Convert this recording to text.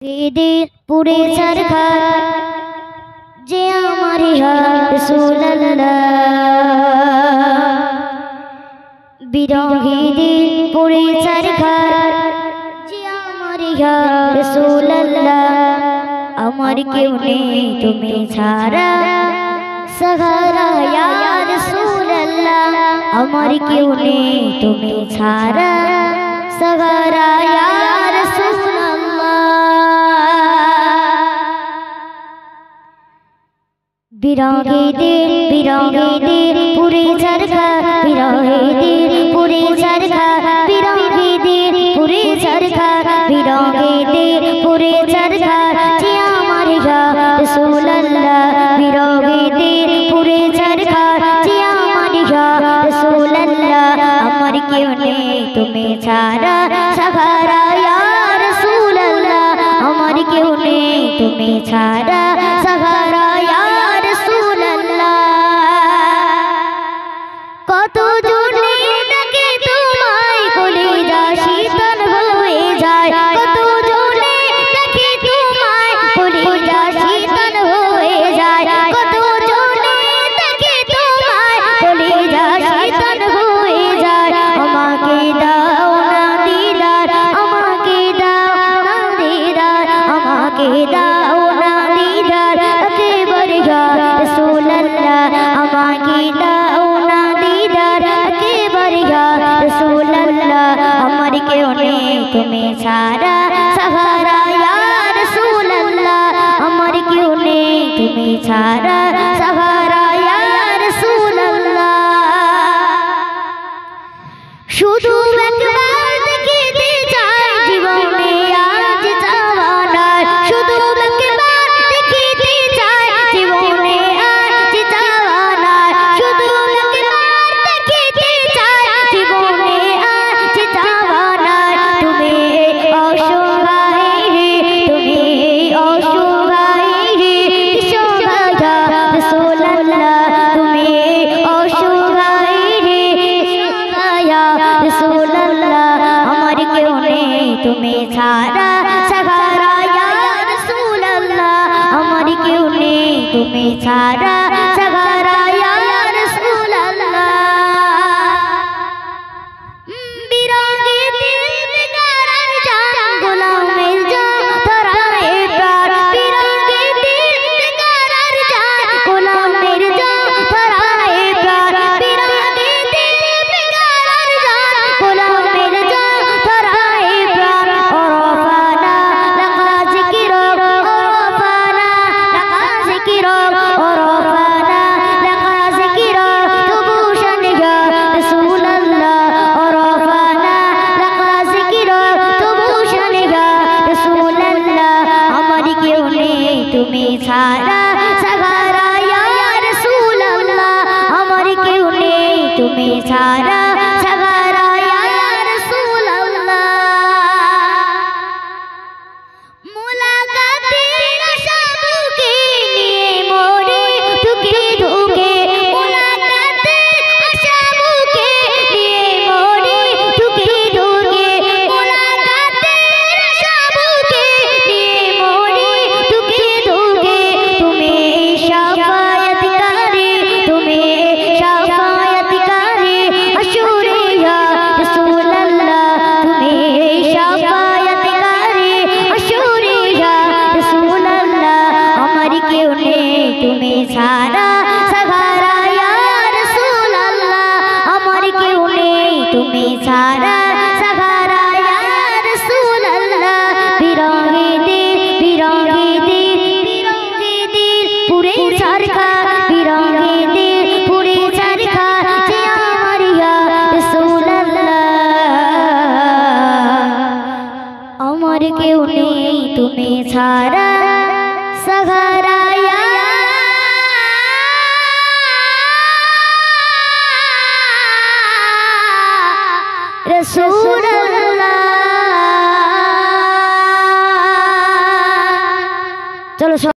ঈদের পুরে সরকার যে আমার ইয়া রাসূলুল্লাহ বিরোহীদের পুরে সরকার যে আমার ইয়া রাসূলুল্লাহ আমার কেউ নেই তুমি ছাড়া সহারা ইয়া রাসূলুল্লাহ আমার কেউ নেই তুমি ছাড়া সহারা ইয়া বিরোহীদের পুরে সরকার বিরোহীদের পুরে সরকার বিরোহীদের পুরে সরকার বিরোহীদের পুরে সরকার যে আমার ইয়া রাসূলুল্লাহ বিরোহীদের পুরে সরকার যে আমার ইয়া রাসূলুল্লাহ আমার কেউ নেই তুমি ছাড়া সহারা ইয়া রাসূলুল্লাহ আমার কেউ নেই তুমি ছাড়া সহারা কত জনে ডাকে তোমায় কলিজা শীতল হয়ে যায় কত জনে ডাকে তোমায় কলিজা শীতল হয়ে যায় কত জনে ডাকে তোমায় কলিজা শীতল হয়ে যায় আমাকে দাও না দিদার আমাকে দাও না দিদার আমাকে দাও না দিদার একেবারে ইয়া রাসূলুল্লাহ আমাকে দাও আমার কেউ নেই তুমি ছাড়া সহারা ইয়া রাসূলুল্লাহ আমার কেউ নেই তুমি ছাড়া সহারা ইয়া রাসূলুল্লাহ শুধু একবার দেখিতে চাই জীবনে আজ জাওয়ানার শুধু একবার দেখিতে চাই জীবনে আজ জাওয়ানার শুধু একবার দেখিতে চাই জীবনে আজ জাওয়ানার তুমি অসহায় রে তুমি অসহায় রে সহায়া রাসূলুল্লাহ তুমি অসহায় রে সহায়া রাসূলুল্লাহ আমার কেউ নেই তুমি ছাড়া সহারা ইয়া রাসূলুল্লাহ আমার কেউ নেই তুমি ছাড়া সহারা ইয়া রাসূলুল্লাহ বিরোহীদের বেকারার জান গোলামের জান ধরায় প্রাণ বিরোহীদের বেকারার জান গোলামের জান ধরায় প্রাণ বিরোহীদের বেকারার জান গোলামের জান ধরায় প্রাণ ওরফানা লাকা যিকিরক ওরফানা লাকা যিকিরক ওরফানা লাকা যিকিরক তবু শান ইয়া রাসূলুল্লাহ ওরফানা লাকা যিকিরক তবু শান ইয়া রাসূলুল্লাহ আমার কেউ নেই তুমি ছাড়া সহারা ইয়া রাসূলুল্লাহ আমার কেউ নেই তুমি ছাড়া সহারা ইয়া রাসূলুল্লাহ মুলাকাতের আশা বুকে নিয়ে মরে ধুকে ধুকে মুলাকাতের আশা বুকে নিয়ে মরে ধুকে ধুকে মুলাকাতের আশা বুকে নিয়ে মরে ধুকে ধুকে তুমি শাফায়াতকারী তুমি শাফায়াতকারী হাসুরে ইয়া রাসূলুল্লাহ তুমি শাফায়াতকারী হাসুরে ইয়া রাসূলুল্লাহ আমার কেউ নেই তুমি ছাড়া সহারা ইয়া রাসূলুল্লাহ আমার কেউ নেই তুমি ছাড়া সহারা ইয়া রাসূলুল্লাহ বিরোহীদের পুরে সরকার বিরোহীদের পুরে সরকার যে আমার ইয়া রাসূলুল্লাহ আমার কেউ নেই তুমি ছাড়া সহারা ইয়া রাসূলুল্লাহ।